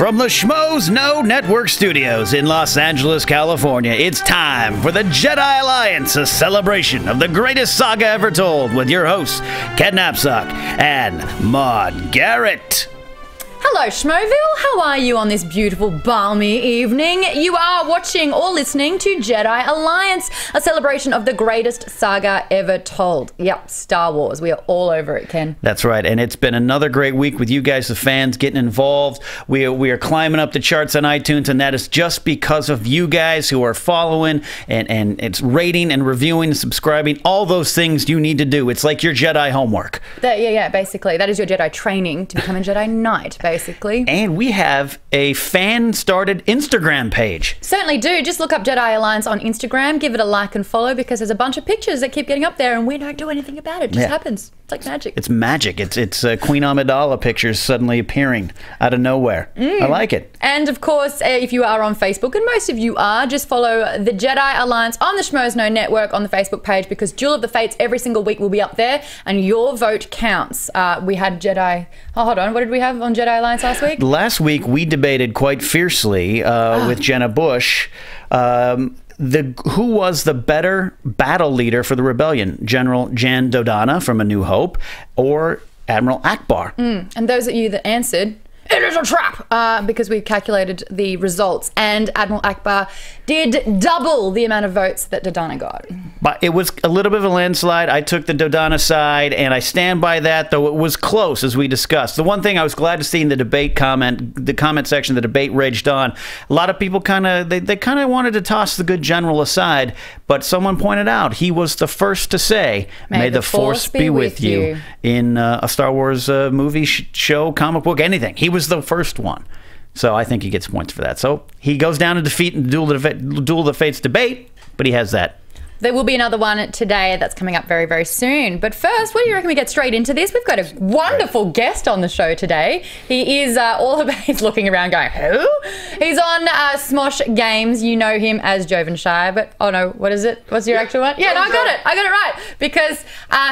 From the Schmoes Know Network studios in Los Angeles, California, it's time for the Jedi Alliance, a celebration of the greatest saga ever told, with your hosts, Ken Napzok and Maude Garrett. Hello, Schmoville. How are you on this beautiful, balmy evening? You are watching or listening to Jedi Alliance, a celebration of the greatest saga ever told. Yep, Star Wars. We are all over it, Ken. That's right, and it's been another great week with you guys, the fans, getting involved. We are climbing up the charts on iTunes, and that is just because of you guys who are following and it's rating and reviewing and subscribing, all those things you need to do. It's like your Jedi homework. Yeah, basically. That is your Jedi training to become a Jedi Knight, basically. And we have a fan-started Instagram page. Certainly do. Just look up Jedi Alliance on Instagram, give it a like and follow, because there's a bunch of pictures that keep getting up there and we don't do anything about it. It just happens. It's like magic. It's magic. It's Queen Amidala pictures suddenly appearing out of nowhere. I like it. And of course, if you are on Facebook, and most of you are, just follow the Jedi Alliance on the Schmoes Know Network on the Facebook page, because Duel of the Fates every single week will be up there and your vote counts. We had Jedi... Oh, hold on. What did we have on Jedi Alliance last week? Last week, we debated quite fiercely with Jenna Bush who was the better battle leader for the rebellion, General Jan Dodonna from A New Hope or Admiral Akbar. And those of you that answered, it is a trap, because we calculated the results, and Admiral Akbar did double the amount of votes that Dodonna got. But it was a little bit of a landslide. I took the Dodonna side, and I stand by that, though it was close, as we discussed. The one thing I was glad to see in the debate the comment section, the debate raged on. A lot of people they kind of wanted to toss the good general aside, but someone pointed out he was the first to say, "May the Force be with you," in a Star Wars movie, show, comic book, anything. He was the first one. So I think he gets points for that. So he goes down to defeat in the Duel of the Fates debate, but he has that. There will be another one today that's coming up very, very soon. But first, what do you reckon we get straight into this? We've got a wonderful guest on the show today. He is he's looking around going, who? He's on Smosh Games. You know him as Jovenshire, but oh no, what is it? What's your actual one? Yeah, no, I got it right. Because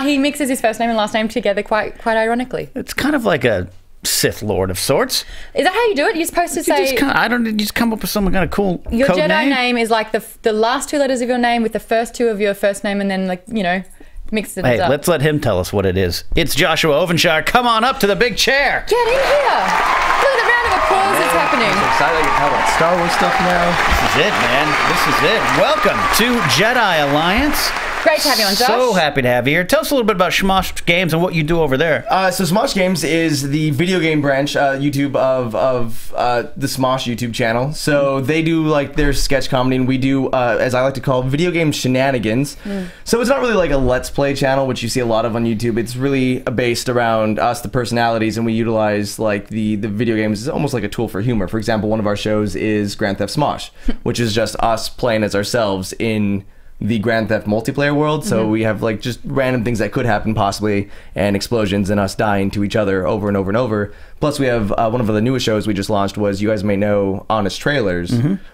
he mixes his first name and last name together quite ironically. It's kind of like a Sith Lord of sorts. Is that how you do it? You're supposed to say... You just come up with some kind of cool your code Jedi name is like the last two letters of your name with the first two of your first name, and then, like, you know, mix it up. Hey, let's let him tell us what it is. It's Joshua Ovenshire. Come on up to the big chair. Get in here. Look at the round of applause that's happening. I'm excited to talk about Star Wars stuff now. This is it, man. This is it. Welcome to Jedi Alliance. Great to have you on, Josh. So happy to have you here. Tell us a little bit about Smosh Games and what you do over there. So Smosh Games is the video game branch, YouTube of the Smosh YouTube channel. So they do like their sketch comedy, and we do, as I like to call, video game shenanigans. So it's not really like a Let's Play channel, which you see a lot of on YouTube. It's really based around us, the personalities, and we utilize like the video games as almost like a tool for humor. For example, one of our shows is Grand Theft Smosh, which is just us playing as ourselves in the Grand Theft multiplayer world. So we have like just random things that could happen possibly, and explosions and us dying to each other over and over and over. Plus we have one of the newest shows we just launched was, you guys may know, Honest Trailers.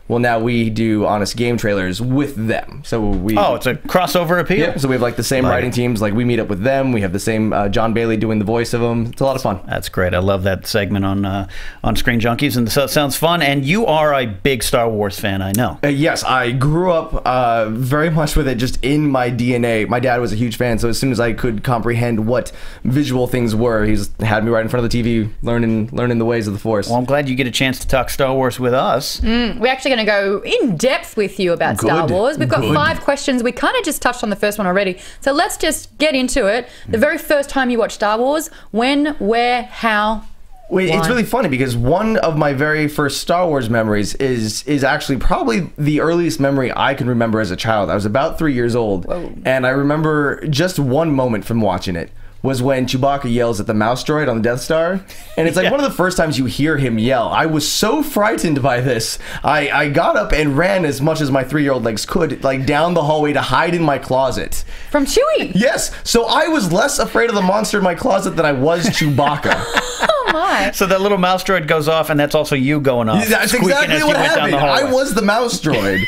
Well, now we do Honest Game Trailers with them. So we... Oh, it's a crossover appeal? Yeah, so we have like the same writing teams. Like we meet up with them. We have the same John Bailey doing the voice of them. It's a lot of fun. That's great. I love that segment on Screen Junkies, and so it sounds fun. And you are a big Star Wars fan, I know. Yes, I grew up very much with it, just in my DNA. My dad was a huge fan, so as soon as I could comprehend what visual things were, he just had me right in front of the TV, learning the ways of the Force. Well, I'm glad you get a chance to talk Star Wars with us. We're actually going to go in depth with you about Star Wars. We've got 5 questions. We kind of just touched on the first one already. So let's just get into it. The very first time you watched Star Wars, when, where, how? Wait, it's really funny because one of my very first Star Wars memories is actually probably the earliest memory I can remember as a child. I was about 3 years old, and I remember just one moment from watching it was when Chewbacca yells at the mouse droid on the Death Star. And it's like one of the first times you hear him yell. I was so frightened by this. I got up and ran as much as my 3-year-old legs could, like down the hallway to hide in my closet. From Chewie? Yes. So I was less afraid of the monster in my closet than I was Chewbacca. Oh my. So that little mouse droid goes off, and that's also you going off. That's exactly what happened. I was the mouse droid.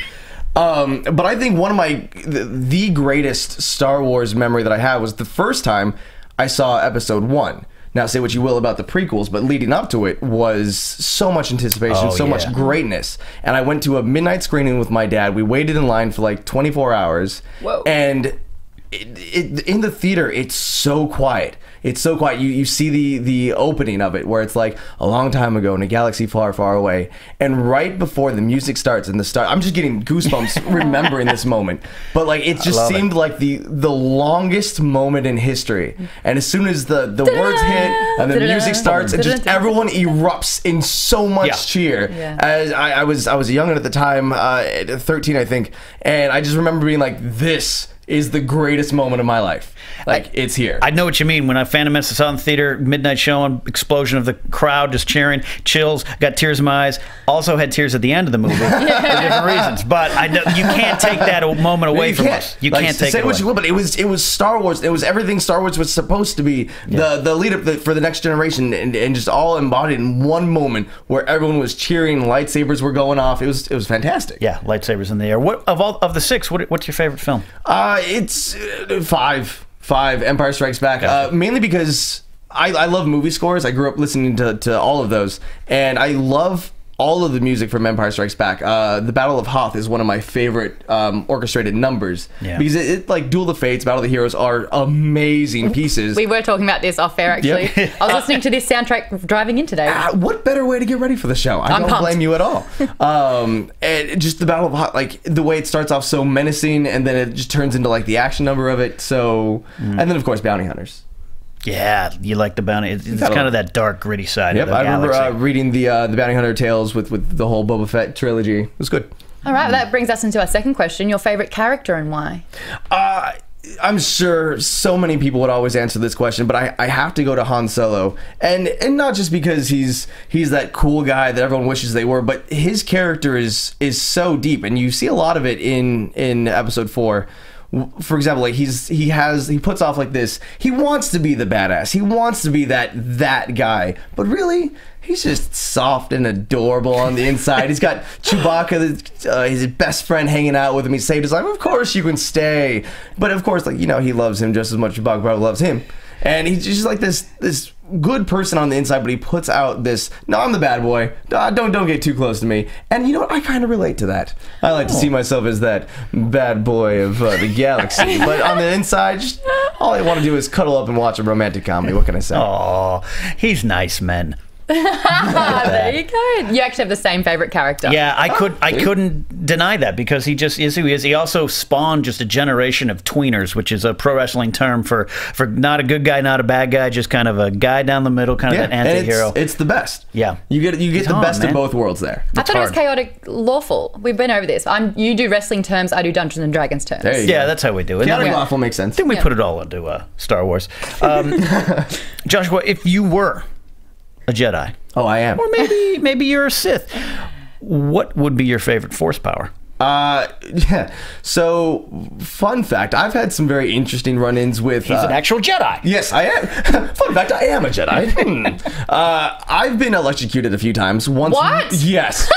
But I think one of the greatest Star Wars memory that I have was the first time I saw Episode 1. Now, say what you will about the prequels, but leading up to it was so much anticipation, so much greatness. And I went to a midnight screening with my dad. We waited in line for like 24 hours. Whoa. And in the theater, it's so quiet. It's so quiet. You see the opening of it where it's like a long time ago in a galaxy far, far away. And right before the music starts and I'm just getting goosebumps remembering this moment. But like it just seemed like the longest moment in history. And as soon as the words hit and the music starts, and just everyone erupts in so much cheer. Yeah. As I was young at the time, 13 I think, and I just remember being like, this is the greatest moment of my life. Like, it's here. I know what you mean. When I Phantom Menace saw in the theater, midnight showing, explosion of the crowd just cheering, chills, got tears in my eyes. Also had tears at the end of the movie for different reasons. But I know you can't take that moment away from us. You can't take it away. Say what you will, but it was Star Wars. It was everything Star Wars was supposed to be. The lead up for the next generation, and just all embodied in one moment where everyone was cheering, lightsabers were going off. It was fantastic. Yeah, lightsabers in the air. What of the 6? What's your favorite film? It's 5. Empire Strikes Back. Mainly because I love movie scores. I grew up listening to all of those, and I love all of the music from Empire Strikes Back. The Battle of Hoth is one of my favorite orchestrated numbers because it like Duel of the Fates, Battle of the Heroes are amazing pieces. We were talking about this off air actually. I was listening to this soundtrack driving in today. What better way to get ready for the show? I don't blame you at all. And just the Battle of Hoth, like the way it starts off so menacing, and then it just turns into like the action number of it. So, and then of course Bounty Hunters. Yeah, you like the bounty. It's kind of that dark, gritty side of the galaxy. I remember reading the Bounty Hunter tales with the whole Boba Fett trilogy. It was good. All right, well, that brings us into our second question. Your favorite character and why? I'm sure so many people would always answer this question, but I have to go to Han Solo. And not just because he's that cool guy that everyone wishes they were, but his character is so deep, and you see a lot of it in episode 4. For example, like he puts off like this. He wants to be the badass. He wants to be that guy. But really, he's just soft and adorable on the inside. He's got Chewbacca, his best friend, hanging out with him. He saved his life. Of course you can stay. But of course, like, you know, he loves him just as much as Chewbacca probably loves him. And he's just like this good person on the inside, but he puts out this, no, I'm the bad boy. Don't get too close to me. And you know what? I kind of relate to that. I like to see myself as that bad boy of the galaxy. But on the inside, just, all I want to do is cuddle up and watch a romantic comedy. What can I say? Oh, he's nice, men. There you go. You actually have the same favorite character. Yeah, I couldn't deny that because he just is who he is. He also spawned just a generation of tweeners, which is a pro wrestling term for not a good guy, not a bad guy, just kind of a guy down the middle, kind of an anti-hero. It's the best. Yeah, you get the best of both worlds there. I thought it was chaotic lawful. We've been over this. You do wrestling terms, I do Dungeons and Dragons terms. Yeah, that's how we do it. Chaotic lawful makes sense. Then we put it all into Star Wars. Joshua, if you were a Jedi. Oh, I am. Or maybe you're a Sith. What would be your favorite Force power? Yeah. So, fun fact, I've had some very interesting run-ins with... He's an actual Jedi. Yes, I am. Fun fact, I am a Jedi. I've been electrocuted a few times. Once. What? Yes.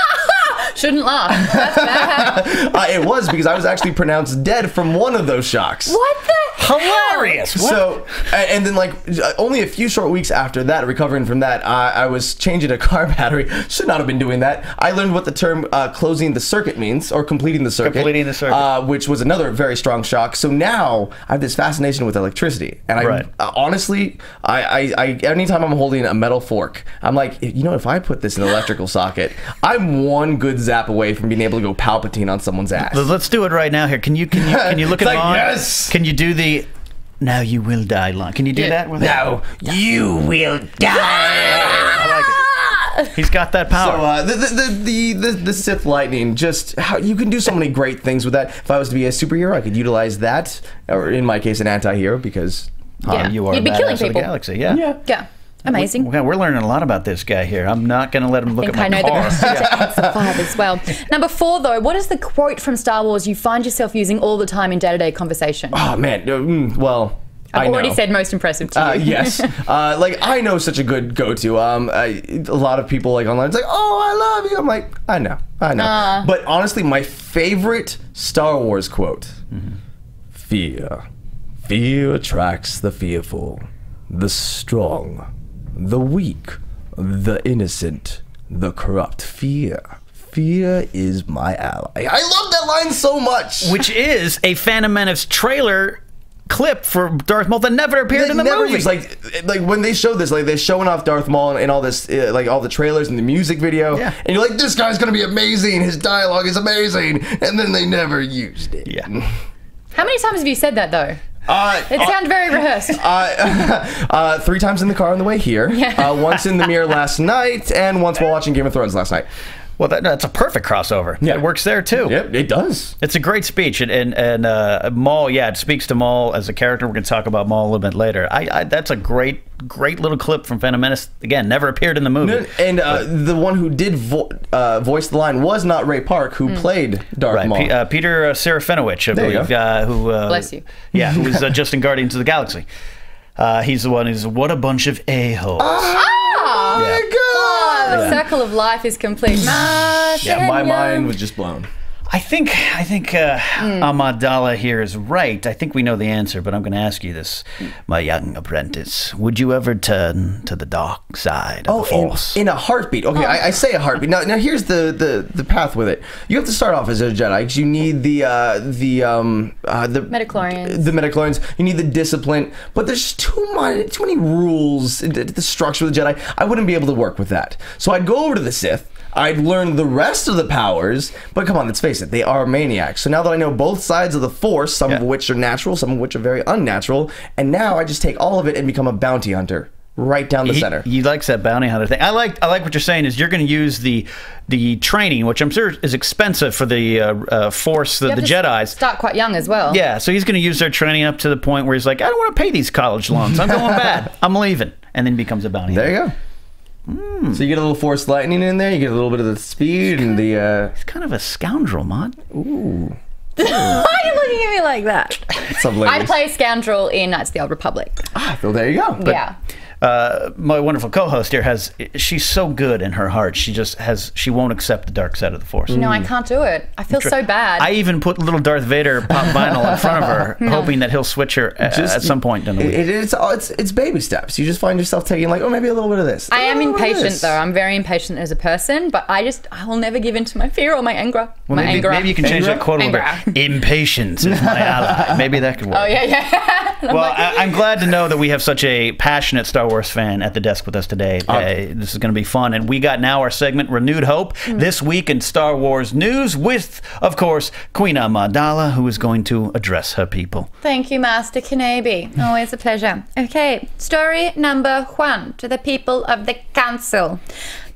Shouldn't laugh. That's bad. It was because I was actually pronounced dead from one of those shocks. What the Hilarious. hell? So, and then like only a few short weeks after that, recovering from that, I was changing a car battery. Should not have been doing that. I learned what the term closing the circuit means, or completing the circuit. Completing the circuit. Which was another very strong shock. So now I have this fascination with electricity. And I honestly, I anytime I'm holding a metal fork, I'm like, you know, if I put this in an electrical socket, I'm one good zap away from being able to go Palpatine on someone's ass. Let's do it right now here. Can you look at like, mine? yes. Can you do the "Now you will die" line? Can you do that? Now you will die. I like it. He's got that power. So the Sith lightning, just how you can do so many great things with that. If I was to be a superhero, I could utilize that, or in my case, an anti-hero, because you are You'd be a killing badass of the people. galaxy. Yeah. Amazing. We're learning a lot about this guy here. I'm not going to let him look at my I know car. the best to answer 5 as well. Number 4, though, what is the quote from Star Wars you find yourself using all the time in day-to-day conversation? Oh man, well, I've already said most impressive to you. Yes. Like, I know such a good go-to. A lot of people like online, it's like, oh, I love you. I'm like, I know. But honestly, my favorite Star Wars quote: Fear attracts the fearful. The strong the weak, the innocent, the corrupt. Fear is my ally. I love that line so much. Which is a Phantom Menace trailer clip for Darth Maul that never appeared in the movie. Used, like when they showed this, like they're showing off Darth Maul and all this, like all the trailers and the music video, and you're like, this guy's gonna be amazing. His dialogue is amazing, and then they never used it. Yeah. How many times have you said that though? It sounded very rehearsed. 3 times in the car on the way here. Once in the mirror last night, and once while watching Game of Thrones last night. Well, that's a perfect crossover. Yeah. It works there, too. Yep, it does. It's a great speech. And Maul, it speaks to Maul as a character. We're going to talk about Maul a little bit later. That's a great little clip from Phantom Menace. Again, never appeared in the movie. And the one who did voice the line was not Ray Park, who played Darth Maul. Peter Serafinowicz, I believe. Who, bless you. Yeah, who was just in Guardians of the Galaxy. He's the one who's, what a bunch of a-holes. Oh my God! The circle of life is complete. My mind was just blown. I think Amidala here is right. I think we know the answer, but I'm going to ask you this, my young apprentice. Would you ever turn to the dark side of the Force? In a heartbeat. Okay, I say a heartbeat. Now here's the path with it. You have to start off as a Jedi because you need the midichlorians. The midichlorians. You need the discipline, but there's too many rules. The structure of the Jedi. I wouldn't be able to work with that. So I'd go over to the Sith. I'd learn the rest of the powers, but come on, let's face it, they are maniacs. So now that I know both sides of the Force, some of which are natural, some of which are very unnatural, and now I just take all of it and become a bounty hunter right down the center. He likes that bounty hunter thing. I like what you're saying is you're going to use the training, which I'm sure is expensive for the Force, the Jedis. Start quite young as well. Yeah, so he's going to use their training up to the point where he's like, I don't want to pay these college loans. I'm going bad. I'm leaving. And then becomes a bounty hunter. There you go. So you get a little Force lightning in there, you get a little bit of the speed and the... He's kind of a scoundrel, Maude. Ooh. Why are you looking at me like that? I play Scoundrel in Knights of the Old Republic. Well, there you go. Yeah. My wonderful co-host here she's so good in her heart. She won't accept the dark side of the Force. No, I can't do it. I feel so bad. I even put little Darth Vader pop vinyl in front of her, hoping that he'll switch her at some point in the week. It's baby steps. You just find yourself taking like, maybe a little bit of this. I am impatient though. I'm very impatient as a person, but I will never give in to my fear or my anger. Well, maybe you can change that quote a little bit. Impatience is my ally. Maybe that could work. Oh yeah. Well, I'm glad to know that we have such a passionate Star Wars fan at the desk with us today. This is going to be fun. And we got now our segment, Renewed Hope, this week in Star Wars news with, of course, Queen Amidala, who is going to address her people. Thank you, Master Kenobi. Always a pleasure. Okay, story number 1 to the people of the Council.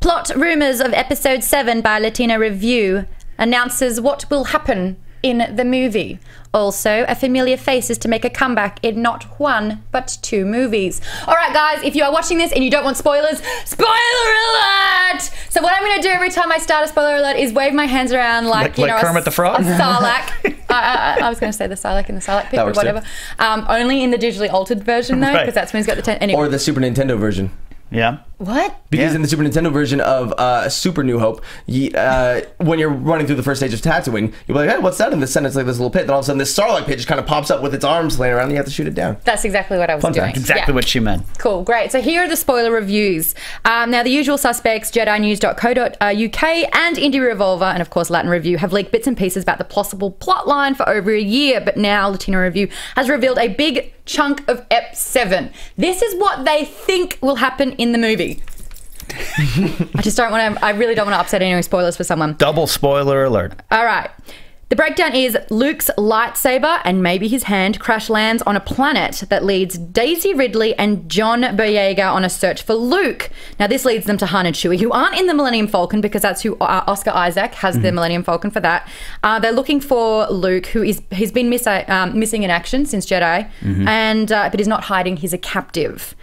Plot rumors of Episode 7 by Latino Review announces what will happen in the movie. Also, a familiar face is to make a comeback in not 1, but 2 movies. All right, guys, if you are watching this and you don't want spoilers, spoiler alert! So what I'm going to do every time I start a spoiler alert is wave my hands around like Kermit the Frog? A Sarlacc. I was going to say the Sarlacc and the Sarlacc pit, but whatever. Only in the digitally altered version, though, because that's when he's got the... Anyway. Or the Super Nintendo version. Yeah. What? Because in the Super Nintendo version of Super New Hope, when you're running through the first stage of Tatooine, you'll be like, hey, what's that in the center? It's like this little pit. Then all of a sudden, this Sarlacc pit just kind of pops up with its arms laying around, and you have to shoot it down. That's exactly what I was doing. Exactly what she meant. Cool, great. So here are the spoiler reviews. Now, the usual suspects, JediNews.co.uk and Indie Revolver, and of course Latin Review, have leaked bits and pieces about the possible plot line for over a year, but now Latino Review has revealed a big chunk of Ep 7. This is what they think will happen in the movie. I really don't want to upset any spoilers for someone. Double spoiler alert. All right. The breakdown is Luke's lightsaber and maybe his hand crash lands on a planet that leads Daisy Ridley and John Boyega on a search for Luke. Now, this leads them to Han and Chewie, who aren't in the Millennium Falcon because that's who Oscar Isaac has the Millennium Falcon for that. They're looking for Luke, he's been missing in action since Jedi, and but he's not hiding. He's a captive.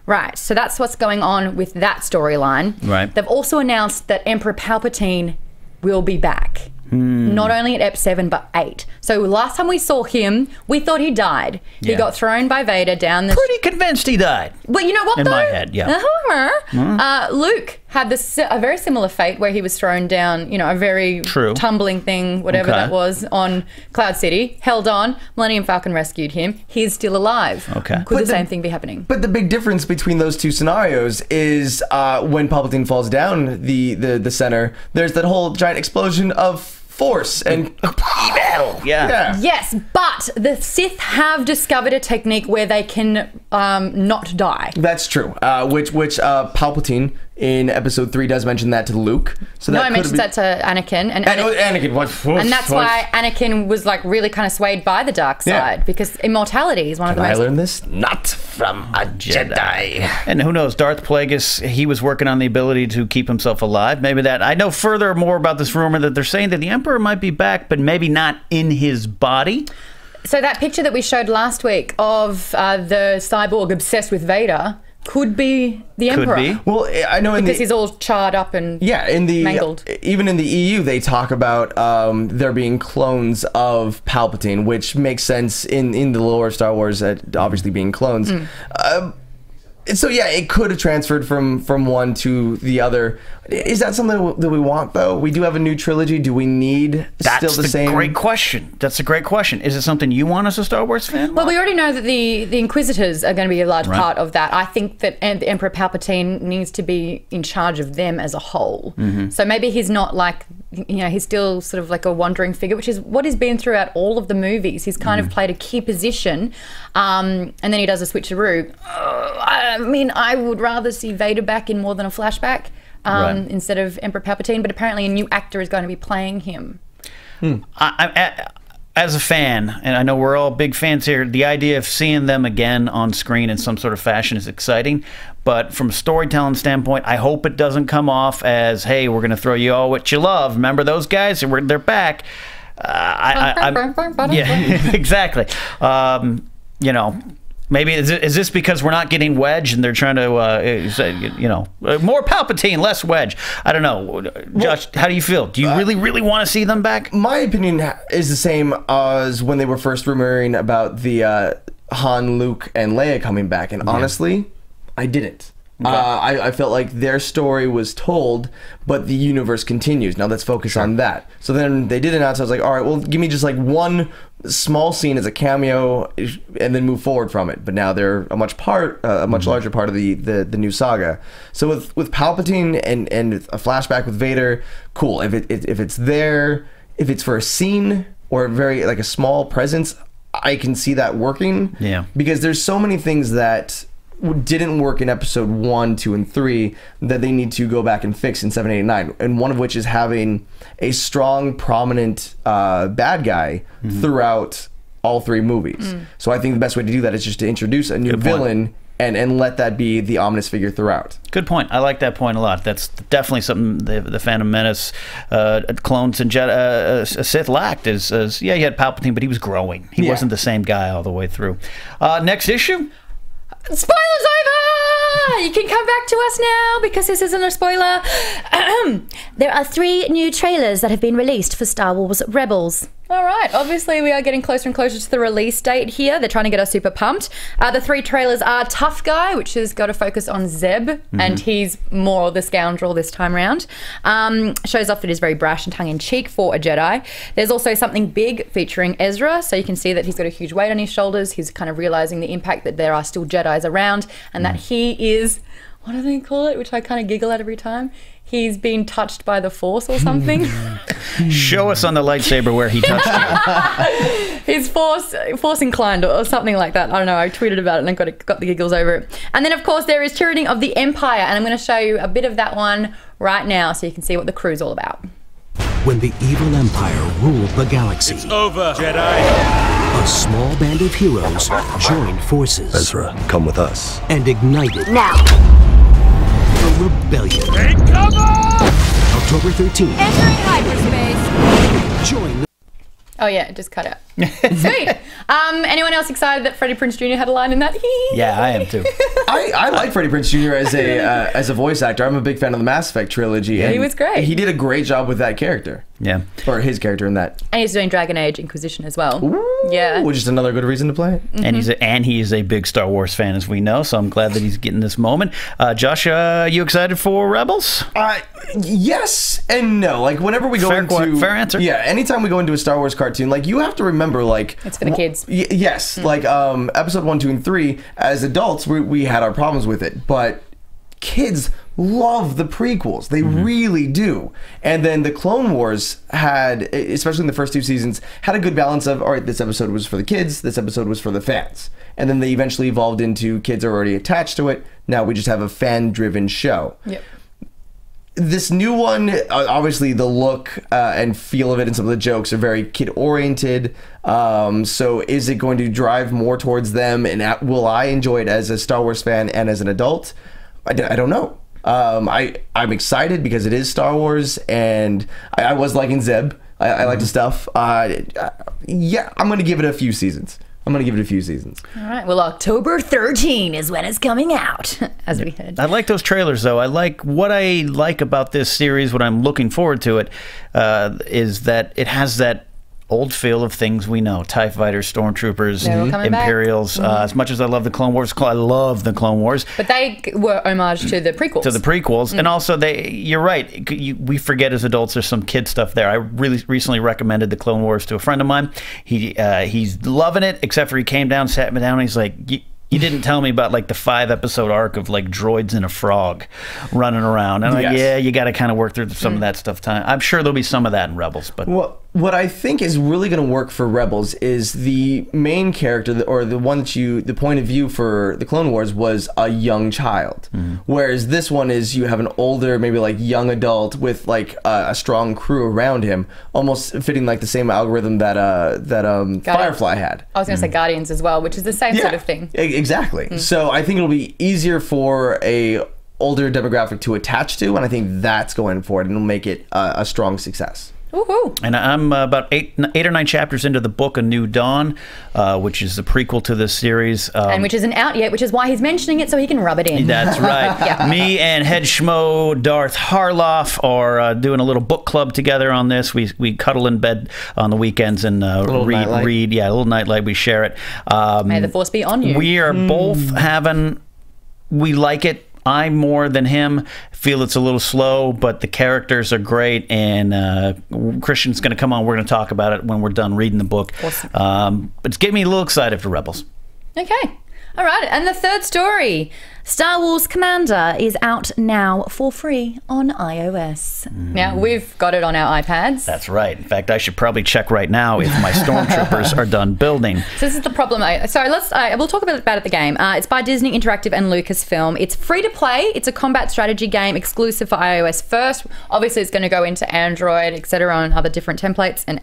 Right, so that's what's going on with that storyline. Right. They've also announced that Emperor Palpatine will be back. Not only at Ep 7, but 8. So last time we saw him, we thought he died. Yeah. He got thrown by Vader down the... Pretty convinced he died. But you know what, in my head, yeah. Luke had a very similar fate where he was thrown down, you know, a very tumbling thing, whatever that was, on Cloud City, held on, Millennium Falcon rescued him. He's still alive. Okay. Could the same thing be happening? But the big difference between those two scenarios is when Palpatine falls down the center, there's that whole giant explosion of force and evil. Yeah. Yes, but the Sith have discovered a technique where they can not die. That's true. Which Palpatine in Episode 3 does mention that to Luke. So that he mentions that to Anakin, and Anakin. What? And that's why Anakin was like really kind of swayed by the dark side, because immortality is one of the most. I learned this not from a Jedi. And who knows? Darth Plagueis, he was working on the ability to keep himself alive. Maybe that. I know more about this rumor that they're saying that the Emperor might be back, but maybe not in his body. So that picture that we showed last week of the cyborg obsessed with Vader could be the Emperor. Could be. Well, I know because he's all charred up and mangled. Even in the EU, they talk about there being clones of Palpatine, which makes sense in the lore of Star Wars, obviously being clones. So yeah, it could have transferred from one to the other. Is that something that we want, though? We do have a new trilogy. Do we need still the same? Great question. That's a great question. Is it something you want as a Star Wars fan? Well, we already know that the Inquisitors are going to be a large part of that. I think that the Emperor Palpatine needs to be in charge of them as a whole. So maybe he's not like, you know, he's still sort of like a wandering figure, which is what he's been throughout all of the movies. He's kind of played a key position, and then he does a switcheroo. I mean, I would rather see Vader back in more than a flashback instead of Emperor Palpatine, but apparently a new actor is going to be playing him. As a fan, and I know we're all big fans here, the idea of seeing them again on screen in some sort of fashion is exciting. But from a storytelling standpoint, I hope it doesn't come off as, hey, we're going to throw you all what you love. Remember those guys? They're back. Yeah, exactly. You know, maybe is this because we're not getting Wedge and they're trying to say, you know, more Palpatine, less Wedge? I don't know. Josh, how do you feel? Do you really want to see them back? My opinion is the same as when they were first rumoring about the Han, Luke, and Leia coming back. And honestly, I didn't. Okay. I felt like their story was told, but the universe continues. Now let's focus on that. So then they did announce. I was like, all right, well, give me just like one small scene as a cameo, and then move forward from it. But now they're a much larger part of the new saga. So with Palpatine and a flashback with Vader, cool. If it's there, if it's for a scene or very like a small presence, I can see that working. Yeah. Because there's so many things that didn't work in episode 1, 2, and 3 that they need to go back and fix in 7, 8, and 9. And one of which is having a strong, prominent bad guy throughout all 3 movies. So I think the best way to do that is just to introduce a new villain and let that be the ominous figure throughout. Good point. I like that point a lot. That's definitely something the Phantom Menace clones and Sith lacked. Is yeah, you had Palpatine, but he was growing. He wasn't the same guy all the way through. Next issue? Spoilers over! You can come back to us now because this isn't a spoiler. There are 3 new trailers that have been released for Star Wars Rebels. All right, obviously we are getting closer and closer to the release date here. They're trying to get us super pumped. The 3 trailers are Tough Guy, which has got a focus on Zeb, and he's more the scoundrel this time round. Shows off that he's very brash and tongue-in-cheek for a Jedi. There's also Something Big featuring Ezra, so you can see that he's got a huge weight on his shoulders. He's kind of realizing the impact that there are still Jedis around, and that he is, what do they call it, which I kind of giggle at every time? He's been touched by the Force or something. Show us on the lightsaber where he touched you. He's force inclined or something like that. I don't know. I tweeted about it and I got the giggles over it. And then, of course, there is Tyranny of the Empire. And I'm going to show you a bit of that one right now so you can see what the crew's all about. When the evil Empire ruled the galaxy. It's over, Jedi. A small band of heroes joined forces. Ezra, come with us. And ignited. Now. Rebellion. Take cover! October 13th. Entering hyperspace. Join. Oh yeah, it just cut out. Sweet. Anyone else excited that Freddie Prinze Jr. had a line in that? Yeah, I am too. I like Freddie Prinze Jr. as a voice actor. I'm a big fan of the Mass Effect trilogy. He was great. He did a great job with that character. Yeah. Or his character in that. And he's doing Dragon Age Inquisition as well. Ooh, yeah. Which is another good reason to play it. And he is a big Star Wars fan, as we know, so I'm glad that he's getting this moment. Josh, you excited for Rebels? Yes and no. Like, whenever we go into... Fair answer. Yeah, anytime we go into a Star Wars cartoon, like, you have to remember, like... It's for the kids. Yes. Like, episode 1, 2, and 3, as adults, we had our problems with it, but kids love the prequels. They really do. And then the Clone Wars had, especially in the first 2 seasons, had a good balance of, all right, this episode was for the kids, this episode was for the fans. And then they eventually evolved into kids are already attached to it. Now we just have a fan-driven show. Yep. This new one, obviously the look and feel of it and some of the jokes are very kid-oriented. So is it going to drive more towards them? And will I enjoy it as a Star Wars fan and as an adult? I don't know. I'm excited because it is Star Wars, and I was liking Zeb. I like the stuff. Yeah, I'm going to give it a few seasons. All right. Well, October 13 is when it's coming out, as we heard. I like those trailers, though. What I like about this series, what I'm looking forward to it, is that it has that old feel of things we know. TIE fighters, stormtroopers, Imperials. As much as I love the Clone Wars, I love the Clone Wars. But they were homage to the prequels. And also, you're right. We forget as adults there's some kid stuff there. I really recently recommended the Clone Wars to a friend of mine. He's loving it, except for he came down, sat me down, and he's like... You didn't tell me about like the 5-episode arc of like droids and a frog running around. And I'm like, yeah, you got to kind of work through some of that stuff. I'm sure there'll be some of that in Rebels. But what I think is really going to work for Rebels is the main character, or the one that the point of view for the Clone Wars was a young child, whereas this one is you have an older, maybe like young adult with like a strong crew around him, almost fitting like the same algorithm that Firefly had. I was going to say Guardians as well, which is the same sort of thing. Exactly. So I think it'll be easier for a older demographic to attach to, and I think that's going for it, and it'll make it a strong success. Woohoo. And I'm about eight or nine chapters into the book A New Dawn, which is the prequel to this series. And which isn't out yet, which is why he's mentioning it so he can rub it in. That's right. Me and head schmo Darth Harloff are doing a little book club together on this. We cuddle in bed on the weekends and read. Yeah, a little nightlight. We share it. May the force be on you. We are both we like it. I more than him feel it's a little slow, but the characters are great, and Christian's going to come on. We're going to talk about it when we're done reading the book. Awesome. But it's getting me a little excited for Rebels. Okay. All right. And the third story, Star Wars Commander is out now for free on iOS. Now, we've got it on our iPads. That's right. In fact, I should probably check right now if my stormtroopers are done building. So this is the problem. We'll talk about the game. It's by Disney Interactive and Lucasfilm. It's free to play. It's a combat strategy game exclusive for iOS first. Obviously, it's going to go into Android, etc., and other different templates and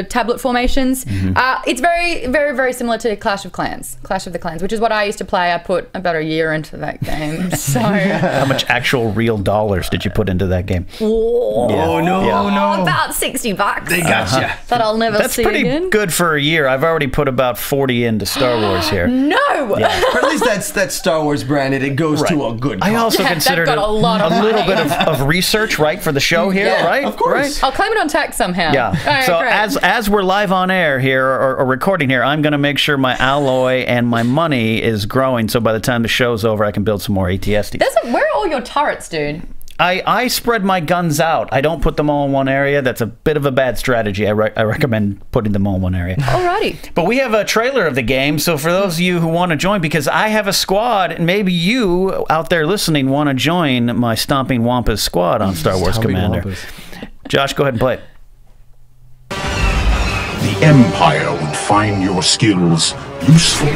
tablet formations. It's very, very, very similar to Clash of the Clans, which is what I used to play. I put about a year into that game. So how much actual real dollars did you put into that game? No. About $60. They got you. That I'll never see again. That's pretty good for a year. I've already put about 40 into Star Wars here. No. Yeah. Or at least that's Star Wars branded. It goes to a good cause. I also considered a little bit of research, right, for the show here, right? Of course. Right? I'll claim it on tax somehow. Yeah. Right, so great. as we're live on air here or recording here, I'm going to make sure my alloy and my money is growing, so by the time the show's over, I can build some more ATSTs. Where are all your turrets, dude? I spread my guns out. I don't put them all in one area. That's a bit of a bad strategy. I recommend putting them all in one area. Alrighty. But we have a trailer of the game, so for those of you who want to join, because I have a squad, and maybe you out there listening want to join my Stomping Wampas squad on Star Wars Commander. Josh, go ahead and play it. The Empire would find your skills useful.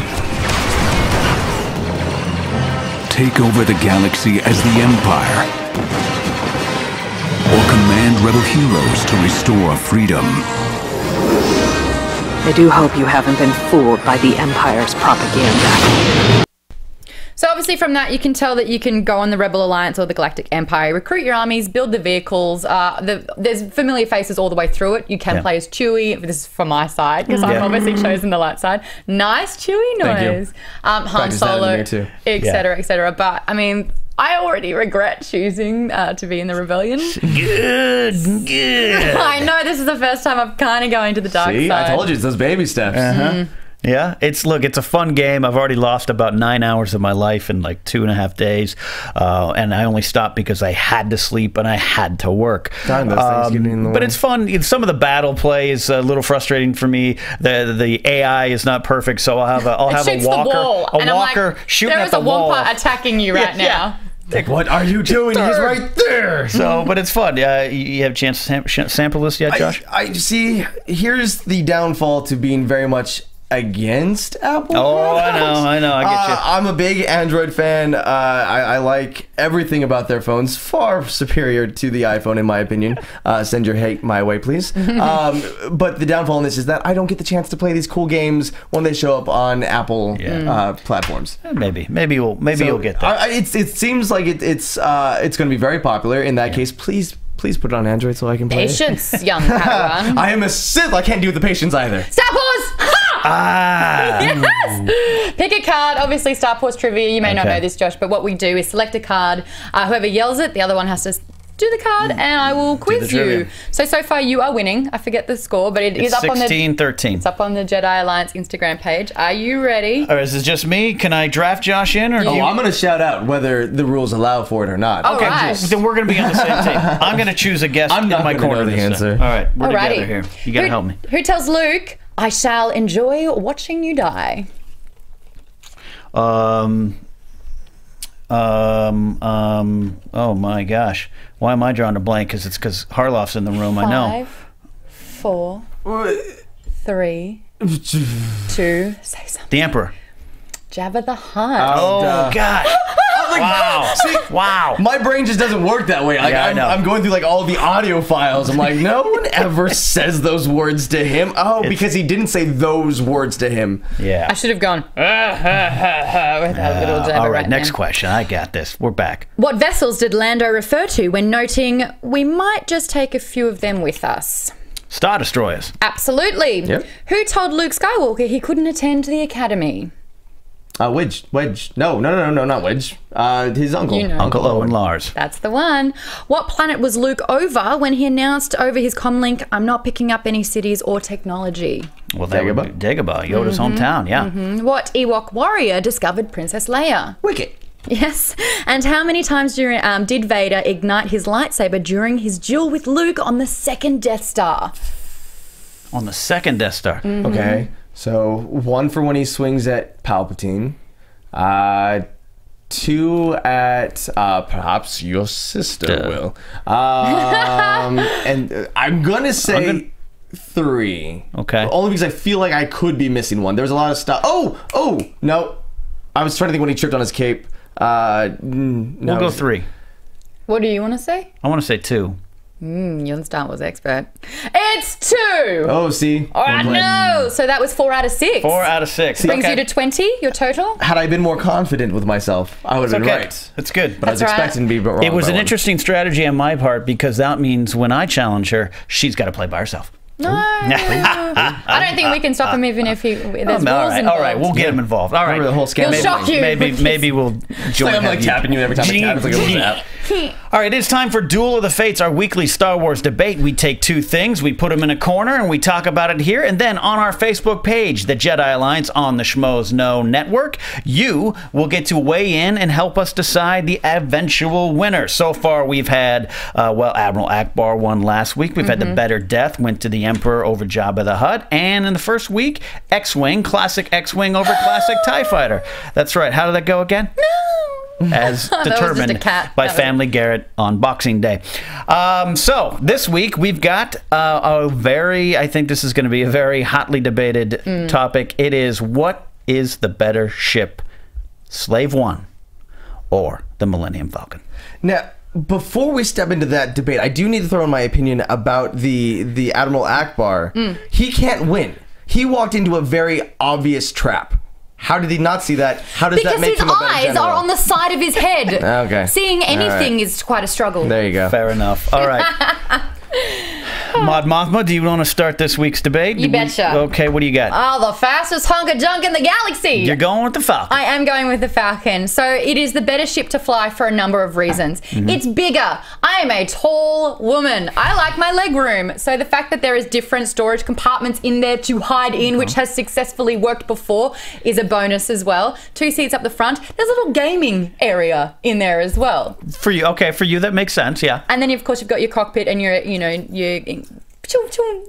Take over the galaxy as the Empire, or command rebel heroes to restore freedom. I do hope you haven't been fooled by the Empire's propaganda. So obviously from that, you can tell that you can go on the Rebel Alliance or the Galactic Empire, recruit your armies, build the vehicles. There's familiar faces all the way through it. You can play as Chewie. This is from my side because I've obviously chosen the light side. Nice Chewie noise. Han Solo, etc., etc. But I mean, I already regret choosing to be in the rebellion. Good. I know this is the first time I'm kind of going to the dark side. I told you, it's those baby steps. Yeah, it's a fun game. I've already lost about 9 hours of my life in like 2.5 days, and I only stopped because I had to sleep and I had to work. But it's fun. Some of the battle play is a little frustrating for me. The AI is not perfect, so I'll have a walker shooting at the wall. There is a Wampa attacking you right now. Like, what are you doing? He's right there. So, but it's fun. You have a chance to sample this yet, Josh? I see. Here's the downfall to being very much against Apple. Oh, I know. I get you. I'm a big Android fan. I like everything about their phones. Far superior to the iPhone, in my opinion. Send your hate my way, please. But the downfall in this is that I don't get the chance to play these cool games when they show up on Apple platforms. Maybe you'll get that. It seems like it's going to be very popular. In that case, please put it on Android so I can play Patience, young Padawan. I am a Sith. I can't do the patience either. Star Wars! Yes! Pick a card. Obviously, Star Wars trivia. You may not know this, Josh, but what we do is select a card. Whoever yells it, the other one has to do the card, and I will quiz you. So far, you are winning. I forget the score, but it's up on the 16-13. It's up on the Jedi Alliance Instagram page. Are you ready? Or is this just me? Can I draft Josh in? Or I'm going to shout out whether the rules allow for it or not. Okay, then we're going to be on the same team. I'm going to choose a guest in my corner. Know the answer. All right, we're together here. You got to help me. Who tells Luke, I shall enjoy watching you die? Oh my gosh. Why am I drawing a blank? Because Harloff's in the room. I know. 5, 4, 3, 2, say something. The Emperor. Jabba the Hutt. Oh gosh. Wow. See, wow. My brain just doesn't work that way. I know. I'm going through like all the audio files. I'm like, no one ever says those words to him. Because he didn't say those words to him. Yeah. I should have gone with that little Jabba. All right, next question. I got this. We're back. What vessels did Lando refer to when noting, we might just take a few of them with us? Star Destroyers. Absolutely. Yep. Who told Luke Skywalker he couldn't attend the academy? Wedge. No, not Wedge. His uncle. You know. Uncle Owen Lars. That's the one. What planet was Luke over when he announced over his comlink, I'm not picking up any cities or technology? Well, Dagobah, Yoda's hometown, yeah. What Ewok warrior discovered Princess Leia? Wicket. Yes. And how many times did Vader ignite his lightsaber during his duel with Luke on the second Death Star? On the second Death Star. Okay. So 1 for when he swings at Palpatine, 2 at perhaps your sister will, and I'm gonna say 3. Okay. Only because I feel like I could be missing one. There was a lot of stuff. Oh no, I was trying to think when he tripped on his cape. We'll go 3. What do you want to say? I want to say 2. You're the Star Wars expert. It's 2. Oh, see. All right, no. So that was 4 out of 6. 4 out of 6. Brings you to 20, your total. Had I been more confident with myself, I would have been right. That's good. But I was expecting to be wrong. It was an interesting strategy on my part because that means when I challenge her, she's got to play by herself. No. I don't think we can stop him even if there's rules involved. All right, we'll get him involved. All right. The whole scam. He'll shock you. Maybe we'll join. I'm like tapping you every time I tap. It's like a little tap. All right, it's time for Duel of the Fates, our weekly Star Wars debate. We take 2 things, we put them in a corner, and we talk about it here. And then on our Facebook page, the Jedi Alliance on the Schmoes Know Network, you will get to weigh in and help us decide the eventual winner. So far, we've had, Admiral Akbar won last week. We've had the better death, went to the Emperor over Jabba the Hutt. And in the first week, X-Wing, classic X-Wing over classic TIE Fighter. That's right. How did that go again? No. As determined by Family Garrett on Boxing Day. So this week we've got I think this is going to be a very hotly debated topic. It is, what is the better ship, Slave One or the Millennium Falcon? Now, before we step into that debate, I do need to throw in my opinion about the Admiral Akbar. He can't win. He walked into a very obvious trap. How did he not see that? How does that Because make his him a better eyes general? are on the side of his head. Okay. Seeing anything is quite a struggle. There you go. Fair enough. All right. Maude Mothma, do you want to start this week's debate? You betcha. Okay, what do you got? Oh, the fastest hunk of junk in the galaxy. You're going with the Falcon. I am going with the Falcon. So it is the better ship to fly for a number of reasons. It's bigger. I am a tall woman. I like my leg room. So the fact that there is different storage compartments in there to hide in, which has successfully worked before, is a bonus as well. 2 seats up the front. There's a little gaming area in there as well. For you, okay, for you that makes sense, yeah. And then, of course, you've got your cockpit and your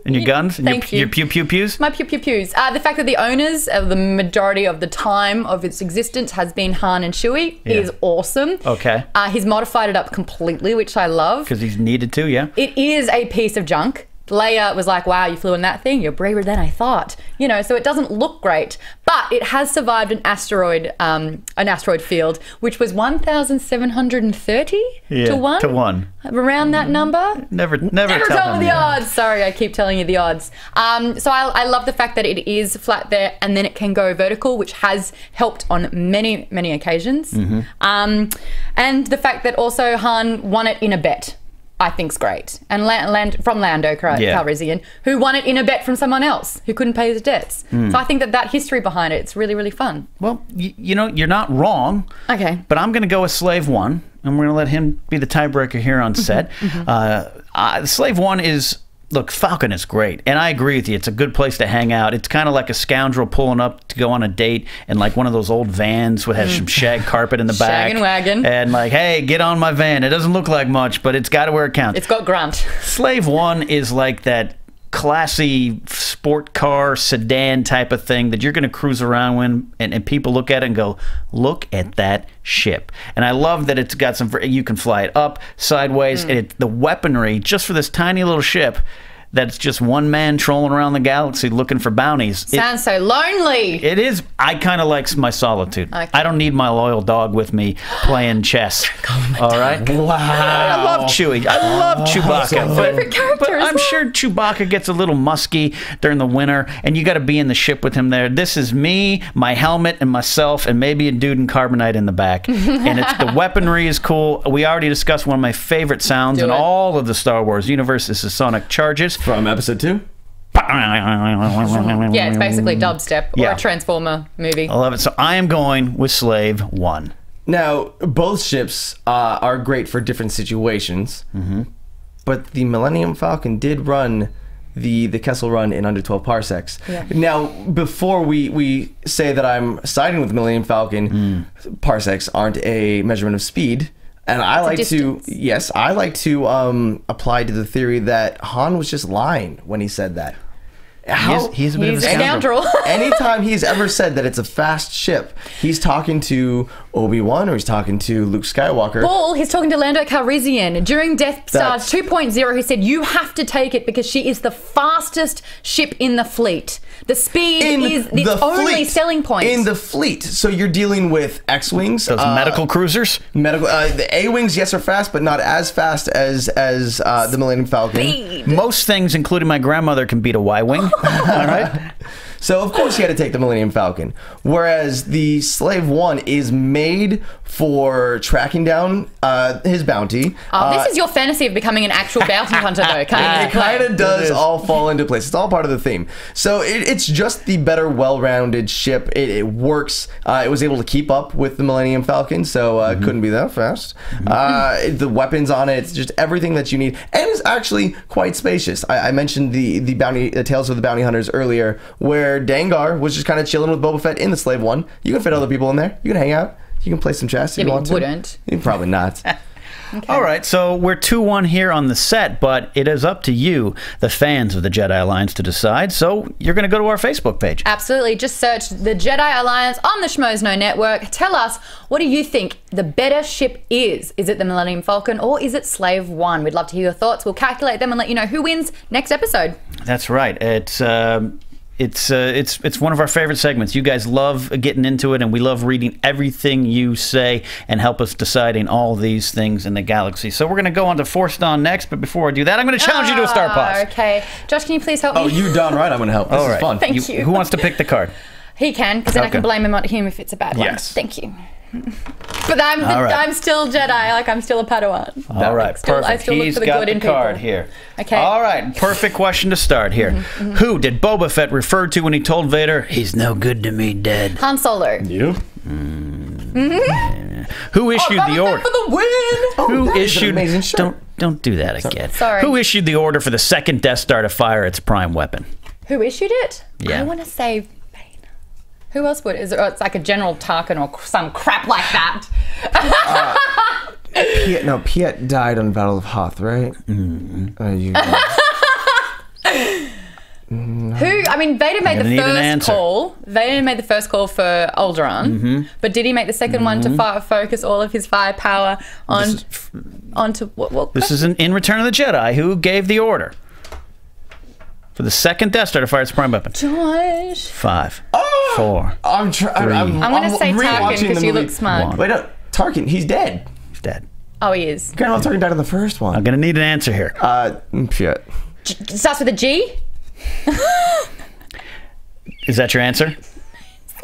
And your guns? And Thank your pew-pews? My pew-pews. The fact that the owners, the majority of the time of its existence, has been Han and Chewie is awesome. Okay. He's modified it up completely, which I love. Because he's needed to, yeah. It is a piece of junk. Leia was like, wow, you flew in that thing? You're braver than I thought. You know, so it doesn't look great. But it has survived an asteroid field, which was 1,730 to 1? To 1. Around that number? Never Never tell tell them me the odds. Sorry, I keep telling you the odds. So I love the fact that it is flat there and then it can go vertical, which has helped on many, many occasions. And the fact that also Han won it in a bet, I think's great. And from Lando Calrissian, who won it in a bet from someone else who couldn't pay his debts. So I think that history behind it, it's really, really fun. Well, you know, you're not wrong. Okay. But I'm going to go with Slave 1, and we're going to let him be the tiebreaker here on set. Slave 1 is... Look, Falcon is great, and I agree with you. It's a good place to hang out. It's kind of like a scoundrel pulling up to go on a date in like one of those old vans that has some shag carpet in the back. Shag and wagon. And like, hey, get on my van. It doesn't look like much, but it's got to where it counts. It's got grunt. Slave 1 is like that classy sport car sedan type of thing that you're going to cruise around with, and people look at it and go, look at that ship. And I love that it's got you can fly it up, sideways, and the weaponry just for this tiny little ship that's just one man trolling around the galaxy looking for bounties. Sounds so lonely. It is. I kind of like my solitude. Okay. I don't need my loyal dog with me playing chess. All right? Wow. I love Chewie. I love Chewbacca. Favorite character but as I'm well. sure Chewbacca gets a little musky during the winter, and you got to be in the ship with him there. This is me, my helmet, and myself, and maybe a dude in carbonite in the back. And the weaponry is cool. We already discussed one of my favorite sounds in all of the Star Wars universe. This is sonic charges. From episode 2? Yeah, it's basically dubstep or Yeah. a Transformer movie. I love it. So I am going with Slave 1. Now, both ships are great for different situations, but the Millennium Falcon did run the Kessel Run in under 12 parsecs. Yeah. Now, before we say that I'm siding with the Millennium Falcon, parsecs aren't a measurement of speed. And I like to, I like to apply to the theory that Han was just lying when he said that. He's a bit of a scoundrel. Anytime he's ever said that it's a fast ship, he's talking to Obi-Wan or he's talking to Luke Skywalker. Bull, he's talking to Lando Calrissian. During Death Star 2.0, he said, you have to take it because she is the fastest ship in the fleet. The speed is the only selling point. In the fleet. So you're dealing with X-Wings. Those medical cruisers? The A-Wings, yes, are fast, but not as fast as the Millennium Falcon. Speed. Most things, including my grandmother, can beat a Y-Wing. All right? So, of course, he had to take the Millennium Falcon. Whereas the Slave 1 is made for tracking down his bounty. This is your fantasy of becoming an actual bounty hunter, though. It kind of does all fall into place. It's all part of the theme. So it's just the better, well-rounded ship. It works. It was able to keep up with the Millennium Falcon, so it couldn't be that fast. The weapons on it, it's just everything that you need. And it's actually quite spacious. I mentioned the Tales of the Bounty Hunters earlier, where Dengar was just kind of chilling with Boba Fett in the Slave 1. You can fit other people in there. You can hang out. You can play some chess if you want to. Wouldn't. Probably not. Okay. All right, so we're 2-1 here on the set, but it is up to you, the fans of the Jedi Alliance, to decide. So you're going to go to our Facebook page. Absolutely. Just search the Jedi Alliance on the Schmoes Know Network. Tell us, what do you think the better ship is? Is it the Millennium Falcon or is it Slave 1? We'd love to hear your thoughts. We'll calculate them and let you know who wins next episode. That's right. It's one of our favorite segments. You guys love getting into it, and we love reading everything you say and help us deciding all these things in the galaxy. So we're going to go on to Force Dawn next, but before I do that, I'm going to challenge you to a star pause. Okay. Josh, can you please help me? Oh, you done right. I'm going to help. This is fun. Thank you. Who wants to pick the card? He can, because then I Okay. can blame him on him if it's a bad one. Yes. Thank you. But I'm still Jedi. Like, I'm still a Padawan. All right, perfect. I still look He's for the got good the in card people. here. Okay. All right, perfect question to start here. Who did Boba Fett refer to when he told Vader, "He's no good to me, dead"? Han Solo. You? Who issued the order? For the win! Who that is an issued? amazing shirt. Don't do that again. Sorry. Who issued the order for the second Death Star to fire its prime weapon? Who issued it? Yeah. I want to say Bane. Who else would? It's like a General Tarkin or some crap like that. Piet died on Battle of Hoth, right? Who? I mean, Vader made the need an first answer. call. Vader made the first call for Alderaan, but did he make the second one to focus all of his firepower onto what? This is in Return of the Jedi. Who gave the order for the second Death Star to fire its prime weapon? Josh. 5, 4. I'm going to say Tarkin because you look smart. Wait, no, Tarkin, he's dead. He's dead. Oh, he is. Grand Moff Tarkin died in the first one. I'm gonna need an answer here. Piet. Starts with a G. Is that your answer,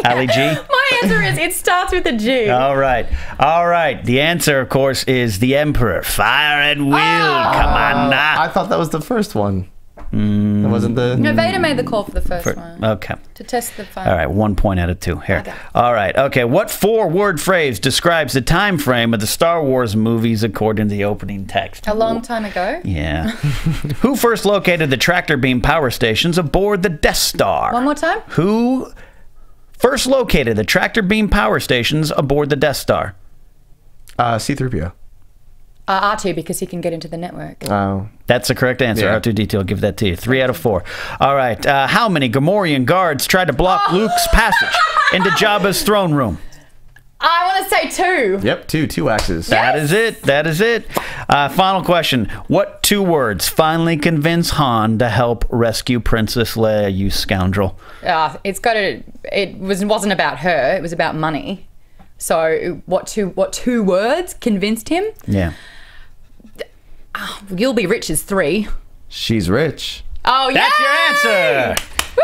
Ali G? My answer is it starts with a G. All right. The answer, of course, is the Emperor. Fire at will, Commander. I thought that was the first one. That wasn't the... No, Vader made the call for the first one. Okay. To test the fire. All right, 1 point out of 2. Here. Okay. All right. Okay. What 4-word phrase describes the time frame of the Star Wars movies according to the opening text? A long time ago. Yeah. Who first located the tractor beam power stations aboard the Death Star? One more time. Who first located the tractor beam power stations aboard the Death Star? C-3PO. R2 because he can get into the network. Oh. That's the correct answer. Yeah. R2-D2 will give that to you. 3 out of 4. All right. How many Gamorrean guards tried to block Luke's passage into Jabba's throne room? I want to say 2. Yep, two axes. That is it. Final question. What 2 words finally convince Han to help rescue Princess Leia, you scoundrel? It wasn't about her. It was about money. So what two words convinced him? Yeah. You'll be rich is 3. She's rich. Oh, yeah. That's your answer. Woo!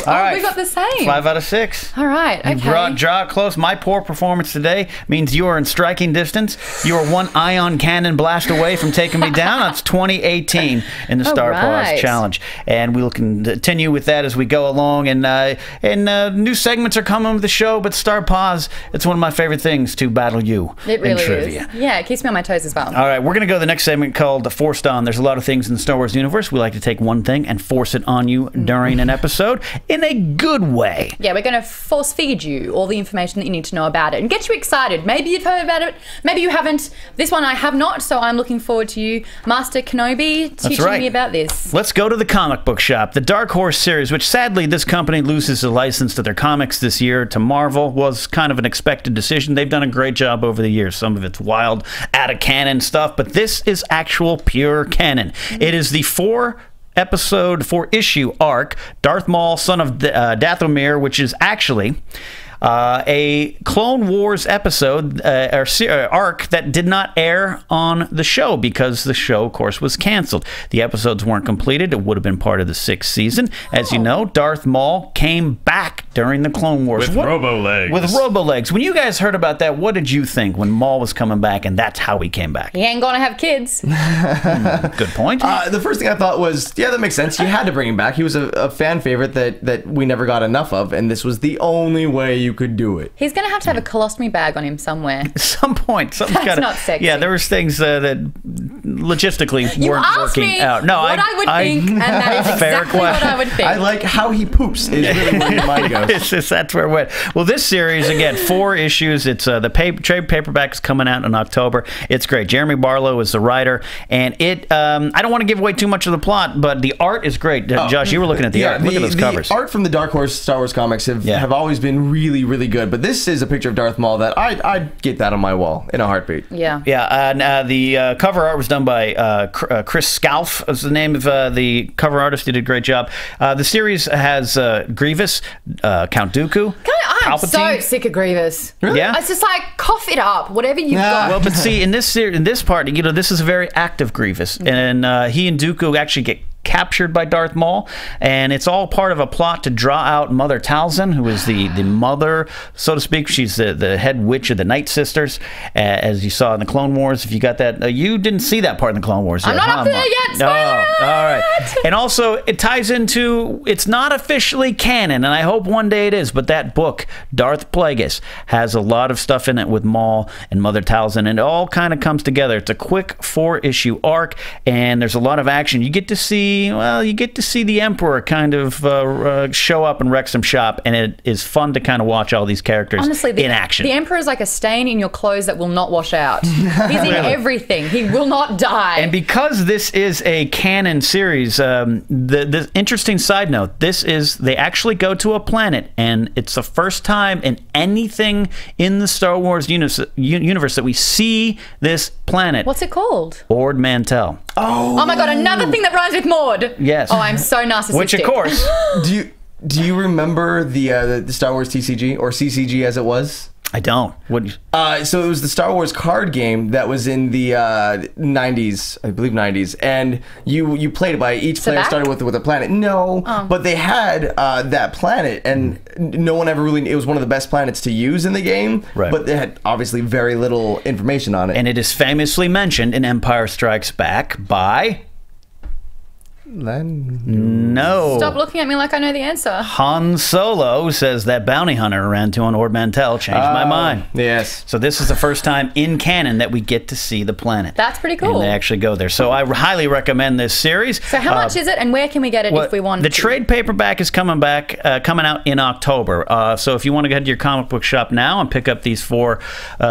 All right. We got the same. 5 out of 6. All right. Okay. Draw it close. My poor performance today means you are in striking distance. You are 1 ion cannon blast away from taking me down. That's 2018 in the Star Pause right. Challenge, and we'll continue with that as we go along. And new segments are coming with the show. But Star Pause, it's one of my favorite things to battle you It really in trivia. is. Yeah, it keeps me on my toes as well. All right, we're going to go to the next segment called Forced On. There's a lot of things in the Star Wars universe. We like to take one thing and force it on you during an episode in a good way. Yeah, we're going to force feed you all the information that you need to know about it and get you excited. Maybe you've heard about it, maybe you haven't. This one I have not, so I'm looking forward to you, Master Kenobi, teaching me about this. Let's go to the comic book shop. The Dark Horse series, which sadly this company loses the license to their comics this year to Marvel, was kind of an expected decision. They've done a great job over the years. Some of it's wild, out of canon stuff, but this is actual pure canon. It is the 4-issue arc, Darth Maul, son of Dathomir, which is actually a Clone Wars episode arc that did not air on the show because the show, of course, was canceled. The episodes weren't completed. It would have been part of the 6th season. As you know, Darth Maul came back during the Clone Wars. With Robo-Legs. With Robo-Legs. When you guys heard about that, what did you think when Maul was coming back and that's how he came back? He ain't gonna have kids. Good point. The first thing I thought was, yeah, that makes sense. You had to bring him back. He was a fan favorite that we never got enough of, and this was the only way you could do it. He's gonna have a colostomy bag on him somewhere. At some point, something's That's gotta, not sexy. Yeah, there was things that logistically You weren't asked working me out. No, what I would think, and that is Fair exactly what question. I would think. I like how he poops is really where your mind goes. That's where it went. Well, this series, again, 4 issues. It's the trade paperback is coming out in October. It's great. Jeremy Barlow is the writer, and it. I don't want to give away too much of the plot, but the art is great. Josh, you were looking at the art. Look at those covers. The art from the Dark Horse Star Wars comics have always been really, really good, but this is a picture of Darth Maul that I'd get that on my wall in a heartbeat. Yeah. Yeah, and the cover art was done by Chris Scalf, is the name of the cover artist. He did a great job. The series has Grievous, Count Dooku, I'm so Palpatine. sick of Grievous. Really? Yeah. It's just like, cough it up, whatever you've got. Well, but see, in this part, this is a very active Grievous, and he and Dooku actually get captured by Darth Maul, and it's all part of a plot to draw out Mother Talzin, who is the mother, so to speak. She's the head witch of the Night Sisters, as you saw in the Clone Wars. If you got that, you didn't see that part in the Clone Wars yet. I'm not up there yet. Spoiler alert! All right. And also, it ties into, it's not officially canon, and I hope one day it is, but that book, Darth Plagueis, has a lot of stuff in it with Maul and Mother Talzin, and it all kind of comes together. It's a quick 4-issue arc, and there's a lot of action. You get to see, the Emperor kind of show up and wreck some shop, and it is fun to kind of watch all these characters in action. The Emperor is like a stain in your clothes that will not wash out. He's in everything. He will not die. And because this is a canon series, the interesting side note, they actually go to a planet, and it's the first time in anything in the Star Wars universe that we see this planet. What's it called? Ord Mantell. Oh my god, another thing that rhymes with Maud. Yes. Oh, I'm so narcissistic. Which, of course. Do you remember the Star Wars TCG, or CCG as it was? I don't. So it was the Star Wars card game that was in the 90s, I believe 90s, and you played it by each player started with a planet. No, but they had that planet, and no one ever really. It was one of the best planets to use in the game, but they had obviously very little information on it. And it is famously mentioned in Empire Strikes Back by. No. Stop looking at me like I know the answer. Han Solo says that bounty hunter ran to on Ord Mantell changed my mind. Yes. So this is the first time in canon that we get to see the planet. That's pretty cool. And they actually go there. So I highly recommend this series. So how much is it, and where can we get it if we want The trade paperback is coming out in October. So if you want to go to your comic book shop now and pick up these 4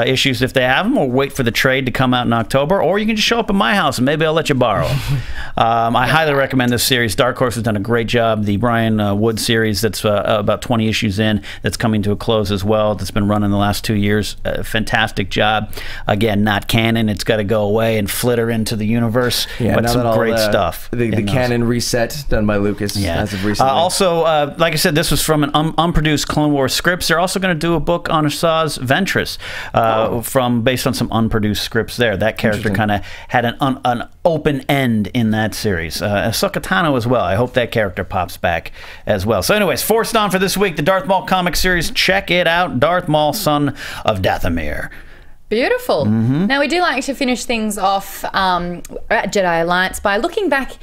issues if they have them, or wait for the trade to come out in October, or you can just show up at my house and maybe I'll let you borrow them. I highly recommend this series. Dark Horse has done a great job. The Brian Wood series that's about 20 issues in, that's coming to a close as well, that's been running the last 2 years. Fantastic job. Again, not canon. It's got to go away and flitter into the universe. Yeah, but some great stuff. The canon reset done by Lucas as of recently. Also, like I said, this was from an unproduced Clone Wars scripts. They're also going to do a book on Asajj Ventress based on some unproduced scripts there. That character kind of had an open end in that series. Ahsoka Tano as well. I hope that character pops back as well. So anyways, forced on for this week, the Darth Maul comic series. Check it out. Darth Maul, son of Dathomir. Beautiful. Now, we do like to finish things off at Jedi Alliance by looking back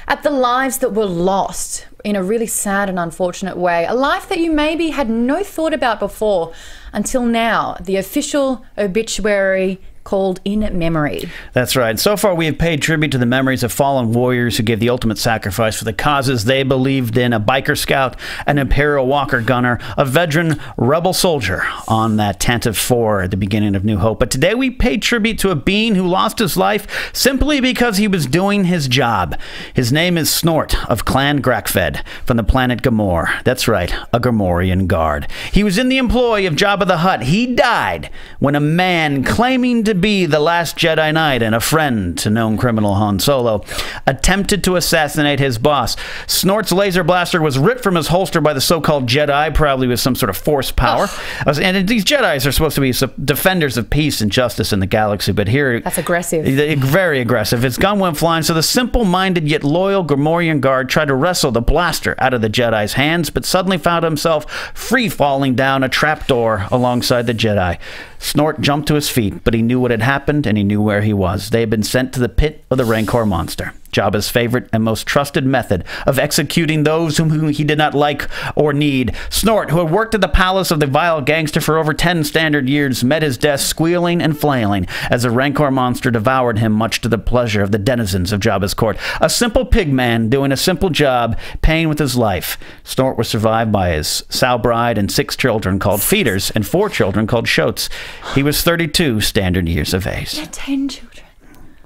at the lives that were lost in a really sad and unfortunate way. A life that you maybe had no thought about before until now. The official obituary called In Memory. That's right. So far, we have paid tribute to the memories of fallen warriors who gave the ultimate sacrifice for the causes they believed in. A biker scout, an Imperial Walker gunner, a veteran rebel soldier on that Tantive 4 at the beginning of New Hope. But today, we paid tribute to a being who lost his life simply because he was doing his job. His name is Snort of Clan Grakfed from the planet Gamor. That's right, a Gamorrean guard. He was in the employ of Jabba the Hutt. He died when a man claiming to be the last Jedi Knight and a friend to known criminal Han Solo attempted to assassinate his boss. Snort's laser blaster was ripped from his holster by the so-called Jedi, probably with some sort of force power. And these Jedis are supposed to be defenders of peace and justice in the galaxy, but here... That's aggressive. Very aggressive. His gun went flying, so the simple-minded yet loyal Gamorrean guard tried to wrestle the blaster out of the Jedi's hands, but suddenly found himself free-falling down a trapdoor alongside the Jedi. Snort jumped to his feet, but he knew what had happened, and he knew where he was. They had been sent to the pit of the Rancor monster. Jabba's favorite and most trusted method of executing those whom he did not like or need. Snort, who had worked at the palace of the vile gangster for over 10 standard years, met his death squealing and flailing as the Rancor monster devoured him, much to the pleasure of the denizens of Jabba's court. A simple pig man doing a simple job, paying with his life. Snort was survived by his sow bride and 6 children called feeders and 4 children called shotes. He was 32 standard years of age. He had 10 children.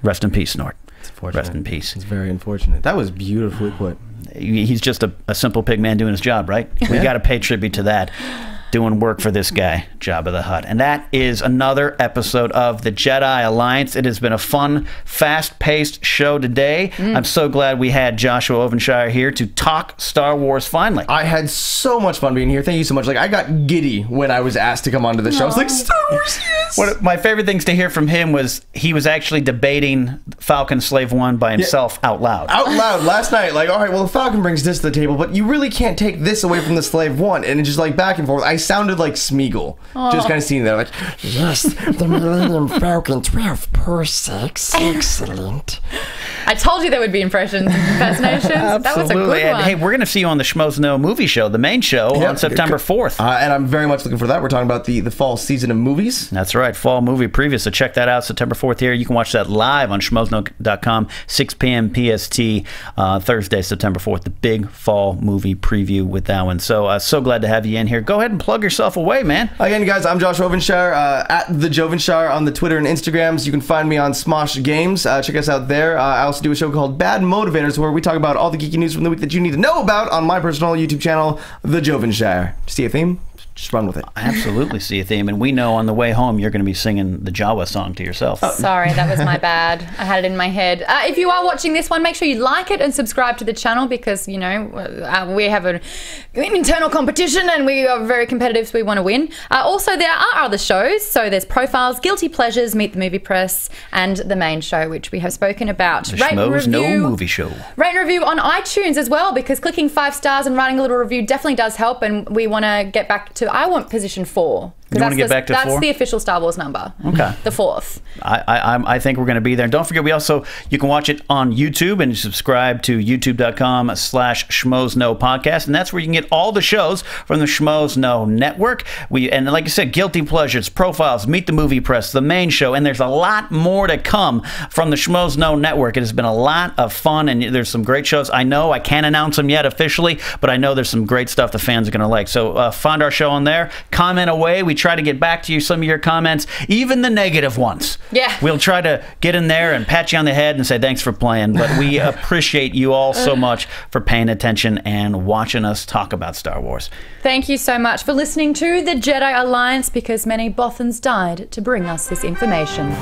Rest in peace, Snort. Rest in peace. It's very unfortunate. That was beautifully put. He's just a simple pig man doing his job, right? We got to pay tribute to that. Doing work for this guy, Jabba the Hutt. And that is another episode of the Jedi Alliance. It has been a fun, fast-paced show today. I'm so glad we had Joshua Ovenshire here to talk Star Wars finally. I had so much fun being here. Thank you so much. Like, I got giddy when I was asked to come onto the show. I was like, Star Wars, yes! My favorite things to hear from him was he was actually debating Falcon Slave 1 by himself out loud. Out loud last night, like, all right, well, the Falcon brings this to the table, but you really can't take this away from the Slave 1. And it's just like back and forth. I sounded like Smeagol. Just kind of sitting there like, yes, the Millennium Falcon 12 per 6. Excellent. I told you there would be impressions and impersonations. That was a good one. And hey, we're going to see you on the Schmoes Know Movie Show, the main show, on September 4th. And I'm very much looking for that. We're talking about the fall season of movies. That's right, fall movie preview. So check that out, September 4th here. You can watch that live on schmoesknow.com, 6 p.m. PST, Thursday, September 4th. The big fall movie preview with that one. So so glad to have you in here. Go ahead and plug yourself away, man. Again, guys, I'm Joshua Ovenshire, at the Jovenshire on the Twitter and Instagrams. You can find me on Smosh Games. Check us out there. I also do a show called Bad Motivators, where we talk about all the geeky news from the week that you need to know about on my personal YouTube channel, The Jovenshire. See a theme? Just run with it. I absolutely see a theme, and we know on the way home you're going to be singing the Jawa song to yourself. Sorry, that was my bad. I had it in my head. If you are watching this one, make sure you like it and subscribe to the channel because, you know, we have an internal competition and we are very competitive, so we want to win. Also, there are other shows. So there's Profiles, Guilty Pleasures, Meet the Movie Press, and the main show, which we have spoken about. The Schmoes Know Movie Show. Rate and review on iTunes as well, because clicking 5 stars and writing a little review definitely does help, and we want to get back to, I want position 4. You want to get back to 4? That's the official Star Wars number. Okay. The 4th. I think we're going to be there. And don't forget, you can watch it on YouTube and subscribe to youtube.com/Schmoes Know Podcast. And that's where you can get all the shows from the Schmoes Know Network. And like I said, Guilty Pleasures, Profiles, Meet the Movie Press, the main show. And there's a lot more to come from the Schmoes Know Network. It has been a lot of fun, and there's some great shows. I know I can't announce them yet officially, but I know there's some great stuff the fans are going to like. So find our show on there. Comment away. We try to get back to you, some of your comments, even the negative ones. Yeah. We'll try to get in there and pat you on the head and say thanks for playing, but we appreciate you all so much for paying attention and watching us talk about Star Wars. Thank you so much for listening to the Jedi Alliance, because many Bothans died to bring us this information.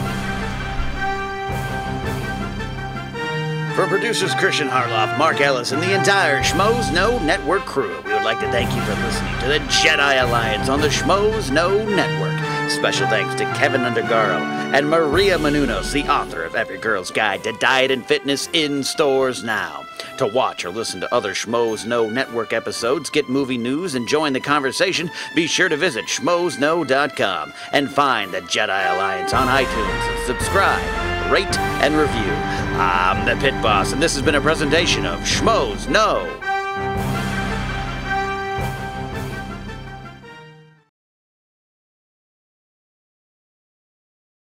For producers Christian Harloff, Mark Ellis, and the entire Schmoes Know Network crew, we would like to thank you for listening to the Jedi Alliance on the Schmoes Know Network. Special thanks to Kevin Undergaro and Maria Menounos, the author of Every Girl's Guide to Diet and Fitness, in stores now. To watch or listen to other Schmoes Know Network episodes, get movie news, and join the conversation, be sure to visit schmoesknow.com and find the Jedi Alliance on iTunes and subscribe, rate, and review. I'm the Pit Boss, and this has been a presentation of Schmoes Know